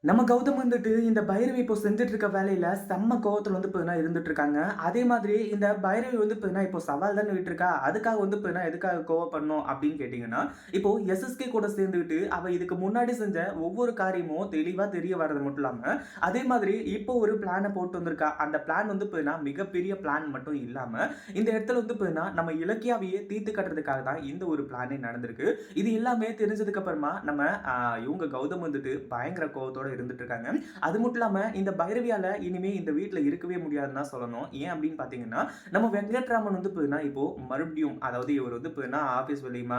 நம்ம கௌதம் வந்துட்டு இந்த பைரவி இப்போ செஞ்சுட்டு இருக்க வேலையில செம்ம கோவத்துல வந்து பார்த்தீங்கன்னா இருந்துட்டு இருக்காங்க. அதே மாதிரி இந்த பைரவி வந்து பார்த்தீங்கன்னா இப்போ சவால் தானே விட்டுருக்கா. அதுக்காக வந்து பார்த்தீங்கன்னா எதுக்காக கோவப்படணும் அப்படின்னு கேட்டீங்கன்னா, இப்போ எஸ்எஸ்கே கூட சேர்ந்துக்கிட்டு அவ இதுக்கு முன்னாடி செஞ்ச ஒவ்வொரு காரியமும் தெளிவா தெரிய வர்றது மட்டும் இல்லாம, அதே மாதிரி இப்போ ஒரு பிளான போட்டு வந்திருக்கா. அந்த பிளான் வந்து பார்த்தீங்கன்னா மிகப்பெரிய பிளான் மட்டும் இல்லாம, இந்த இடத்துல வந்து பார்த்தீங்கன்னா நம்ம இலக்கியாவையே தீர்த்து கட்டுறதுக்காக தான் இந்த ஒரு பிளானே நடந்திருக்கு. இது எல்லாமே தெரிஞ்சதுக்கு அப்புறமா நம்ம இவங்க கௌதம் வந்துட்டு பயங்கர கோவத்தோட இருந்துட்டு இருக்காங்க. அது மட்டும் இல்லாம இந்த பைரவியால இனிமே இந்த வீட்ல இருக்கவே முடியாதுன்னு தான் சொல்லணும். ஏன் அப்படின்னு பார்த்தீங்கன்னா, நம்ம வெங்கட்ராமன் வந்து பார்த்தீங்கன்னா, இப்போ மறுபடியும் அதாவது இவர் வந்து பார்த்தீங்கன்னா ஆஃபீஸ் வேலையுமா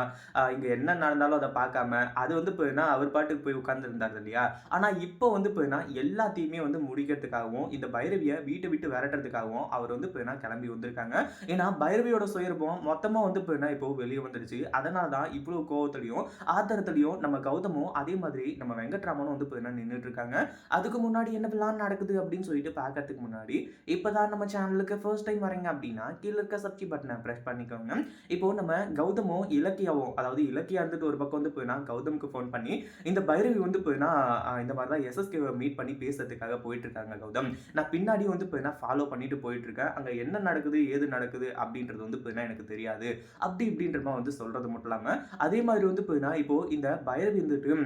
இங்க என்ன நடந்தாலும் அத பார்க்காம, அது வந்து பார்த்தீங்கன்னா அவர் பாட்டுக்கு போய் உட்கார்ந்திருந்தாரு இல்லையா? ஆனா இப்போ வந்து பார்த்தீங்கன்னா எல்லாத்தையுமே வந்து முடிக்கிறதுக்காகவும், இந்த பைரவிய வீட்ட விட்டு விரட்டுறதுக்காகவும் அவர் வந்து பார்த்தீங்கன்னா கிளம்பி வந்திருக்காங்க. ஏன்னா பைரவியோட சுயரூபம் மொத்தமா வந்து பார்த்தீங்கன்னா இப்போ வெளிய வந்துருச்சு. அதனால தான் இவ்வளவு கோவத்திலயும், ஆத்திரத்திலயும் நம்ம கௌதமும் அதே மாதிரி நம்ம வெங்கட்ராமனும் வந்து பார்த்தீங்கன்னா நின்னுட்டு இருக்காங்க. அதுக்கு முன்னாடி என்ன பிளான் நடக்குது அப்படின்னு சொல்லிட்டு பார்க்கறதுக்கு முன்னாடி, இப்பதான் நம்ம சேனலுக்கு ஃபர்ஸ்ட் டைம் வரீங்க அப்படின்னா, கீழ இருக்க சப்ஸ்கிரைப் பட்டன பிரஸ் பண்ணிக்கோங்க. இப்போ நம்ம கௌதமும், இலக்கியாவும் அதாவது இலக்கியா இருந்துட்டு ஒரு பக்கம் வந்து போயினா கௌதமுக்கு ஃபோன் பண்ணி, இந்த பைரவி வந்து போயினா இந்த மாதிரி தான் எஸ்எஸ்கேவ மீட் பண்ணி பேசுறதுக்காக போயிட்டு இருக்காங்க கௌதம். நான் பின்னாடி வந்து போயினா ஃபாலோ பண்ணிட்டு போயிட்டு இருக்கேன். அங்க என்ன நடக்குது, ஏது நடக்குது அப்படின்றது வந்து போயினா எனக்கு தெரியாது. அப்படி இப்படின்ற மாதிரி வந்து சொல்றது மட்டும் இல்லாம, அதே மாதிரி வந்து போயினா இப்போ இந்த பைரவி வந்துட்டு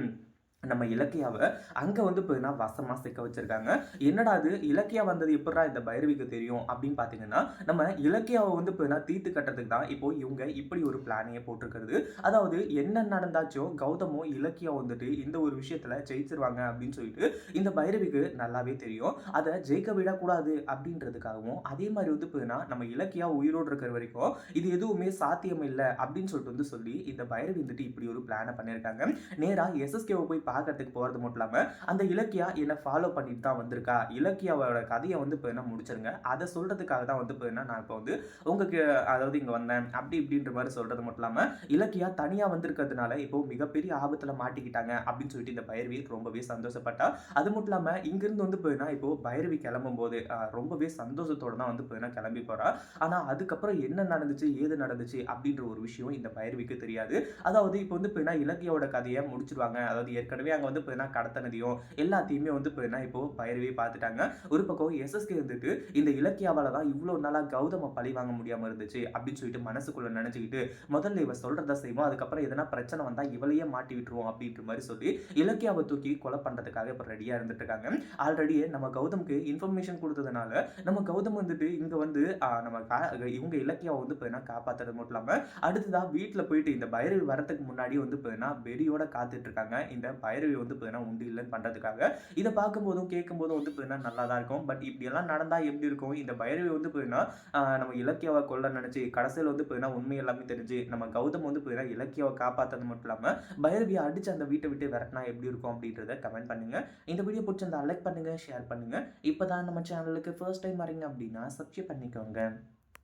நம்ம இலக்கியாவ அங்க வந்து பார்த்தீங்கன்னா, வசமா சிக்க வச்சிருக்காங்க. என்னடா இது இலக்கியா வந்தது எப்புட்றா இந்த பைரவிக்கு தெரியும் அப்படின்னு பார்த்தீங்கன்னா, நம்ம இலக்கியாவ வந்து பார்த்தீங்கன்னா தீர்த்து கட்டுறதுக்கு தான் இப்போ இவங்க இப்படி ஒரு பிளானையே போட்டிருக்கிறது. அதாவது என்ன நடந்தாச்சோ கௌதமும், இலக்கியாவும் வந்துட்டு இந்த ஒரு விஷயத்துல ஜெயிச்சுருவாங்க அப்படின்னு சொல்லிட்டு இந்த பைரவிக்கு நல்லாவே தெரியும். அத ஜெயிக்க விடக்கூடாது அப்படின்றதுக்காகவும், அதே மாரி வந்து பார்த்தீங்கன்னா, நம்ம இலக்கியா உயிரோடு இருக்கிற வரைக்கும் இது எதுவுமே சாத்தியம் இல்ல அப்படின்னு சொல்லிட்டு வந்து சொல்லி இந்த பைரவி வந்துட்டு இப்படி ஒரு பிளான பண்ணியிருக்காங்க. நேரா எஸ்எஸ்கேவ போய் பார்க்கறதுக்கு போறது மட்டும் இல்லாம, அந்த இலக்கியா என்ன ஃபாலோ பண்ணிட்டு தான் வந்திருக்கா. இலக்கியாவோட கதைய வந்து பார்த்தீங்கன்னா முடிச்சிருங்க. அத சொல்றதுக்காக தான் வந்து பார்த்தீங்கன்னா, நான் இப்ப வந்து உங்களுக்கு அதாவது இங்க வந்தேன். அப்படி இப்படின்ற மாரி சொல்றது மட்டும் இல்லாம, இலக்கியா தனியா வந்திருக்கிறதுனால இப்போ மிகப்பெரிய ஆபத்துல மாட்டிக்கிட்டாங்க அப்படின்னு சொல்லிட்டு இந்த பைரவி ரொம்பவே சந்தோஷப்பட்டா. அது மட்டும் இல்லாம இங்கிருந்து வந்து பார்த்தீங்கன்னா, இப்போ பைரவி கிளம்பும்போது ரொம்பவே சந்தோஷத்தோட தான் வந்து பார்த்தீங்கன்னா கிளம்பி போறா. ஆனா அதுக்கப்புறம் என்ன நடந்துச்சு, ஏது நடந்துச்சு அப்படின்ற ஒரு விஷயம் இந்த பைரவிக்கு தெரியாது. அதாவது இப்போ வந்து பார்த்தீங்கன்னா, இலக்கியாவோட கதைய முடிச்சிருவாங்க. அதாவது ஏற்கனவே அங்க வந்து பார்த்தீங்கன்னா கடத்தனதையும் எல்லாத்தையுமே வந்து பார்த்தீங்கன்னா இப்போ பைரவி பார்த்துட்டாங்க. ஒரு பக்கம் எஸ்எஸ்கே வந்துட்டு இந்த இலக்கியாவால தான் இவ்வளோ நாளா கௌதம பழி வாங்க முடியாம இருந்துச்சு அப்படின்னு சொல்லிட்டு மனசுக்குள்ள நினைச்சுக்கிட்டு முதல்ல இவ சொல்றத செய்வோம். அதுக்கப்புறம் எதனா பிரச்சனை வந்தா இவளையே மாட்டி விட்டுருவோம் அப்படின்ற மாதிரி சொல்லி இலக்கியாவை தூக்கி கொலை பண்றதுக்காக இப்ப ரெடியா இருந்துட்டு இருக்காங்க. ஆல்ரெடியே நம்ம கௌதம்க்கு இன்ஃபர்மேஷன் கொடுத்ததுனால நம்ம கௌதம் வந்துட்டு இங்க வந்து நம்ம இவங்க இலக்கியாவை வந்து பார்த்தீங்கன்னா காப்பாத்துறது மட்டும் இல்லாம அடுத்ததா வீட்டுல போயிட்டு இந்த பைரவி வரதுக்கு முன்னாடி வந்து பார்த்தீங்கன்னா வெறியோட காத்துட்டு இருக்காங்க. இந்த பைரவி வந்து பார்த்தீங்கன்னா உண்டு இல்லைன்னு பண்றதுக்காக. இத பார்க்கும்போதும், கேட்கும்போதும் வந்து பார்த்தீங்கன்னா நல்லா தான் இருக்கும். பட் இப்படியெல்லாம் நடந்தா எப்படி இருக்கும்? இந்த பைரவி வந்து பார்த்தீங்கன்னா, நம்ம இலக்கியாவ கொல்ல நினைச்சு, கடைசியில வந்து பார்த்தீங்கன்னா உண்மை எல்லாமே தெரிஞ்சு, நம்ம கௌதம் வந்து பார்த்தீங்கன்னா இலக்கியாவ காப்பாத்துறது மட்டும் இல்லாம, பைரவிய அடிச்சு அந்த வீட்ட விட்டு விரட்டுனா எப்படி இருக்கும்? அப்படின்றத கமெண்ட் பண்ணுங்க. இந்த வீடியோ பிடிச்சிருந்தா லைக் பண்ணுங்க, ஷேர் பண்ணுங்க. இப்பதான் நம்ம சேனலுக்கு ஃபர்ஸ்ட் டைம் வரீங்க அப்படின்னா சப்ஸ்கிரைப் பண்ணிக்கோங்க.